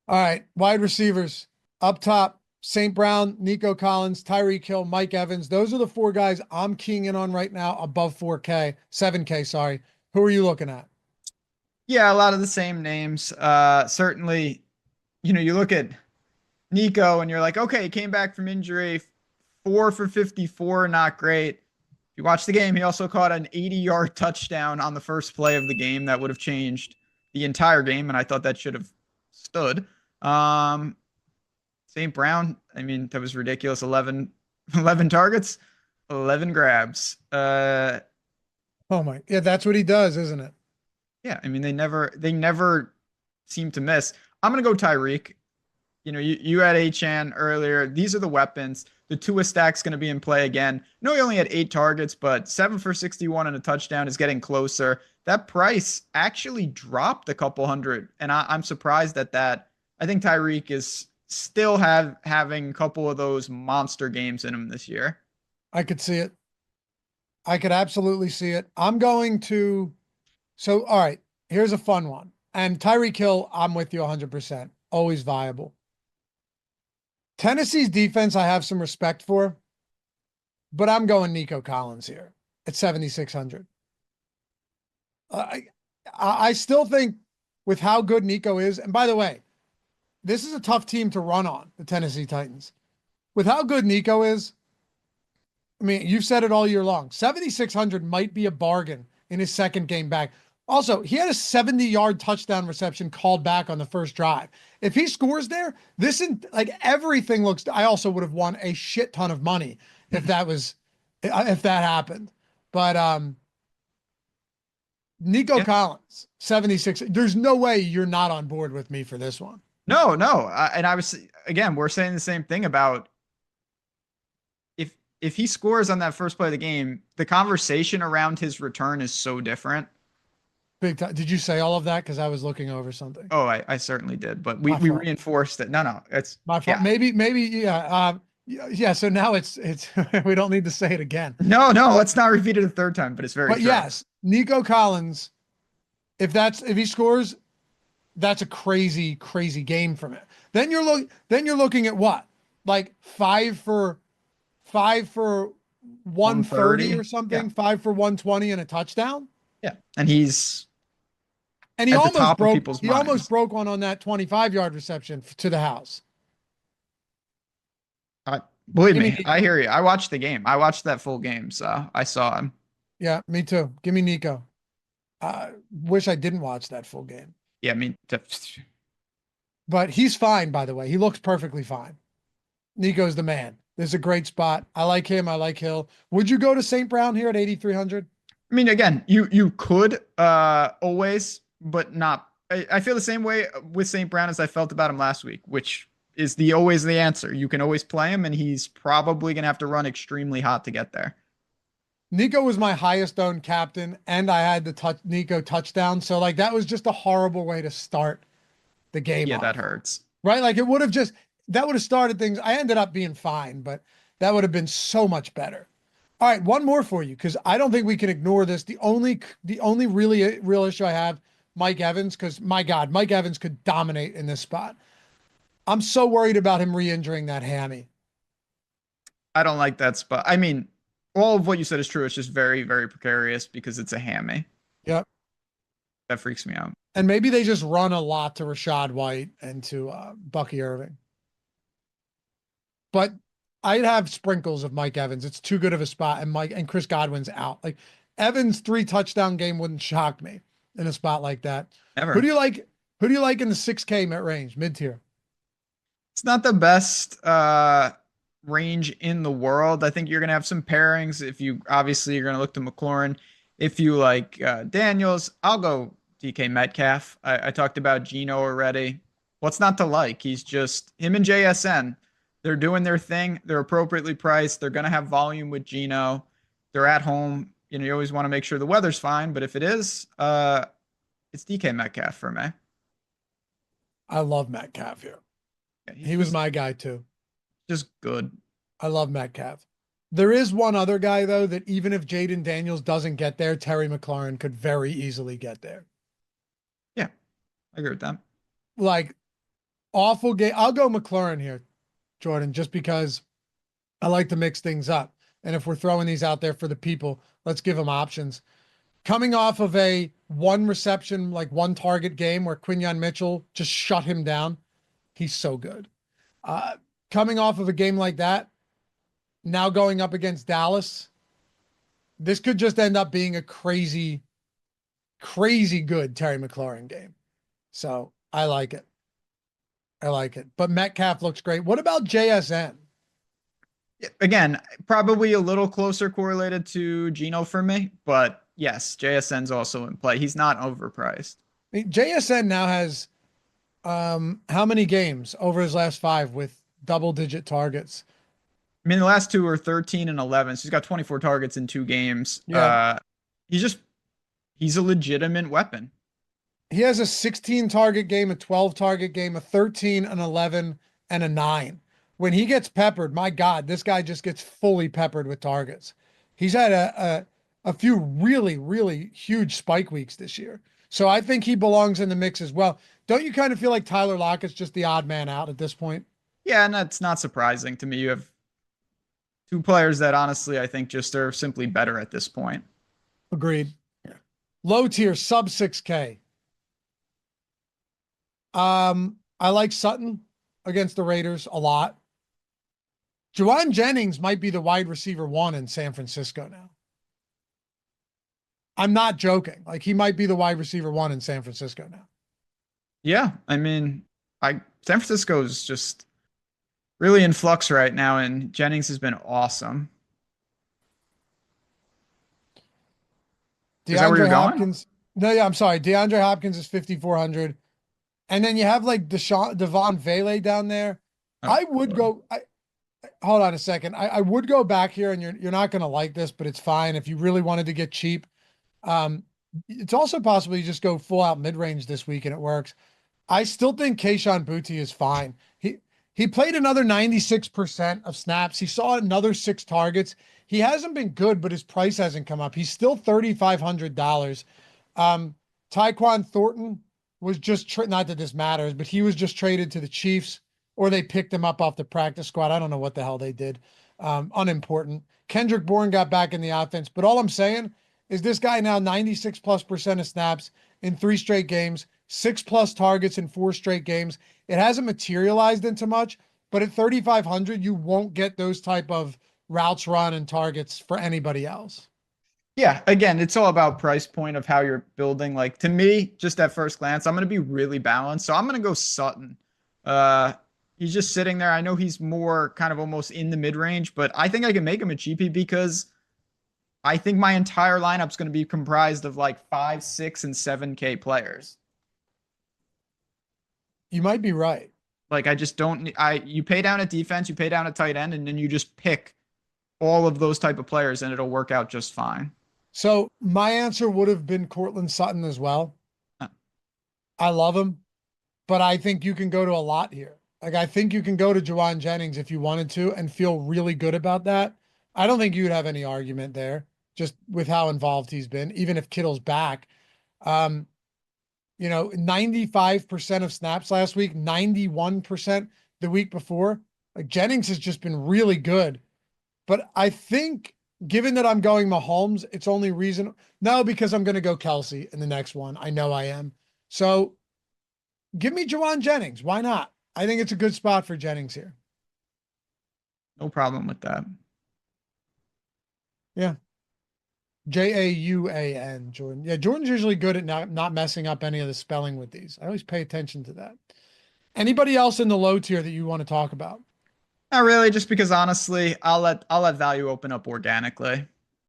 All right, wide receivers up top: St. Brown, Nico Collins, Tyreek Hill, Mike Evans. Those are the four guys I'm keying in on right now above 4K, 7K, sorry. Who are you looking at? Yeah, a lot of the same names. Certainly, you look at Nico and you're like, okay, he came back from injury, 4 for 54, not great. If you watch the game, he also caught an 80-yard touchdown on the first play of the game that would have changed the entire game, and I thought that should have stood. Um, St. Brown, I mean, that was ridiculous. 11 targets, 11 grabs. Oh my, yeah, that's what he does, isn't it? Yeah, I mean, they never seem to miss. I'm gonna go Tyreek. You had Achan earlier. These are the weapons. The Tua stack's going to be in play again. No, he only had 8 targets, but 7 for 61 and a touchdown is getting closer. That price actually dropped a couple hundred, and I'm surprised at that. I think Tyreek is still having a couple of those monster games in him this year. I could see it. I could absolutely see it. I'm going to, so, all right, here's a fun one. And Tyreek Hill, I'm with you 100%. Always viable. Tennessee's defense, I have some respect for, but I'm going Nico Collins here at 7,600. I I still think with how good Nico is, and by the way, this is a tough team to run on, the Tennessee Titans. With how good Nico is, I mean, you've said it all year long. 7,600 might be a bargain in his second game back. Also, he had a 70-yard touchdown reception called back on the first drive. If he scores there, this in like everything looks. I also would have won a shit ton of money if that happened. But Nico Yeah. Collins, 76. There's no way you're not on board with me for this one. No, no. And I was again, we're saying the same thing about if he scores on that first play of the game, the conversation around his return is so different. Big time. Did you say all of that? Because I was looking over something. Oh, I certainly did, but we My we fault. reinforced it. No, no, it's My fault. yeah. Maybe, yeah. Yeah. So now it's we don't need to say it again. No, no, let's not repeat it a third time, but it's very But true. yes, Nico Collins, if he scores, that's a crazy, crazy game from it. Then you're looking at what? Like five for 130 130. or Yeah. something, 5 for 120 and a touchdown. Yeah. And he's And at the top of people's he almost minds. broke one on that 25-yard reception to the house. Believe Give me me, I Nico. hear you. I watched the game. I watched that full game, so I saw him. Yeah, me too. Give me Nico. Wish I didn't watch that full game. Yeah, I mean, But he's fine, by the way. He looks perfectly fine. Nico's the man. This is a great spot. I like him. I like Hill. Would you go to St. Brown here at 8,300? I mean, again, you could always, but not. I feel the same way with St. Brown as I felt about him last week, which is the always the answer. You can always play him, and he's probably gonna have to run extremely hot to get there. Nico was my highest owned captain, and I had the Nico touchdown. So like that was just a horrible way to start the game Yeah, that off, hurts. right? Like it would have just that would have started things. I ended up being fine, but that would have been so much better. All right, one more for you because I don't think we can ignore this. The only really real issue I have, Mike Evans, because my God, Mike Evans could dominate in this spot. I'm so worried about him re-injuring that hammy. I don't like that spot. I mean, all of what you said is true. It's just very, very precarious because it's a hammy. Yep. That freaks me out. And maybe they just run a lot to Rashad White and to Bucky Irving. But I'd have sprinkles of Mike Evans. It's too good of a spot, and Mike and Chris Godwin's out. Like Evans' 3 touchdown game wouldn't shock me in a spot like that. Who do Ever. you like? Who do you like in the 6K mid range, mid tier? It's not the best range in the world. I think you're gonna have some pairings. If you obviously you're gonna look to McLaurin. If you like Daniels, I'll go DK Metcalf. I talked about Gino already. What's not to like? He's just him and JSN. They're doing their thing. They're appropriately priced. They're gonna have volume with Gino. They're at home. You always want to make sure the weather's fine, but if it is, it's DK Metcalf for me. I love Metcalf here. Yeah, He was he's my guy too. just good. I love Metcalf. There is one other guy though that even if Jaden Daniels doesn't get there, Terry McLaurin could very easily get there. Yeah, I agree with that. Like Awful game. I'll go McLaurin here, Jordan, just because I like to mix things up. And if we're throwing these out there for the people, let's give them options. Coming off of a one reception, like one target game where Quinyon Mitchell just shut him down. He's so good. Coming off of a game like that, now going up against Dallas, this could just end up being a crazy, crazy good Terry McLaurin game. So I like it. I like it. But Metcalf looks great. What about JSN? Again, probably a little closer correlated to Geno for me, but yes, JSN's also in play. He's not overpriced. I mean, JSN now has how many games over his last 5 with double-digit targets? I mean, the last two are 13 and 11, so he's got 24 targets in 2 games. Yeah. He's a legitimate weapon. He has a 16 target game, a 12 target game, a 13, an 11, and a 9. When he gets peppered, my God, this guy just gets fully peppered with targets. He's had a few really, really huge spike weeks this year. So I think he belongs in the mix as well. Don't you kind of feel like Tyler Lockett's just the odd man out at this point? Yeah, and that's not surprising to me. You have two players that honestly I think just are simply better at this point. Agreed. Low tier, sub 6K. I like Sutton against the Raiders a lot. Juwan Jennings might be the wide receiver 1 in San Francisco now. I'm not joking. Like, he might be the wide receiver 1 in San Francisco now. Yeah, I mean, San Francisco's just really in flux right now, and Jennings has been awesome. Is that where you're Hopkins. No, yeah, I'm sorry. DeAndre Hopkins is 5,400. And then you have like Devon Vele down there. Oh, I would go. Hold on a second. I would go back here, and you're not going to like this, but it's fine if you really wanted to get cheap. It's also possible you just go full out mid range this week and it works. I still think Kayshon Boutte is fine. He played another 96% of snaps. He saw another 6 targets. He hasn't been good, but his price hasn't come up. He's still $3,500. Tyquan Thornton was just not that this matters, but he was just traded to the Chiefs, or they picked him up off the practice squad. I don't know what the hell they did. Unimportant. Kendrick Bourne got back in the offense, but all I'm saying is this guy now 96+% of snaps in 3 straight games, 6+ targets in 4 straight games. It hasn't materialized into much, but at 3,500, you won't get those type of routes run and targets for anybody else. Yeah, again, it's all about price point of how you're building. Like, to me, just at first glance, I'm going to be really balanced. So I'm going to go Sutton. He's just sitting there. I know he's more kind of almost in the mid-range, but I think I can make him a GP because I think my entire lineup's going to be comprised of like 5, 6, and 7K players. You might be right. Like, I just don't. You pay down at defense, you pay down at tight end, and then you just pick all of those type of players, and it'll work out just fine. So my answer would have been Courtland Sutton as well. Huh. I love him, but I think you can go to a lot here. Like, I think you can go to Juwan Jennings if you wanted to and feel really good about that. I don't think you'd have any argument there, just with how involved he's been, even if Kittle's back. 95% of snaps last week, 91% the week before. Like, Jennings has just been really good. But I think, given that I'm going Mahomes, it's only reason. No, because I'm going to go Kelsey in the next one. I know I am. So give me Juwan Jennings. Why not? I think it's a good spot for Jennings here. No problem with that. Yeah. Jauan, Jordan. Yeah, Jordan's usually good at not messing up any of the spelling with these. I always pay attention to that. Anybody else in the low tier that you want to talk about? Not really, just because honestly, I'll let value open up organically.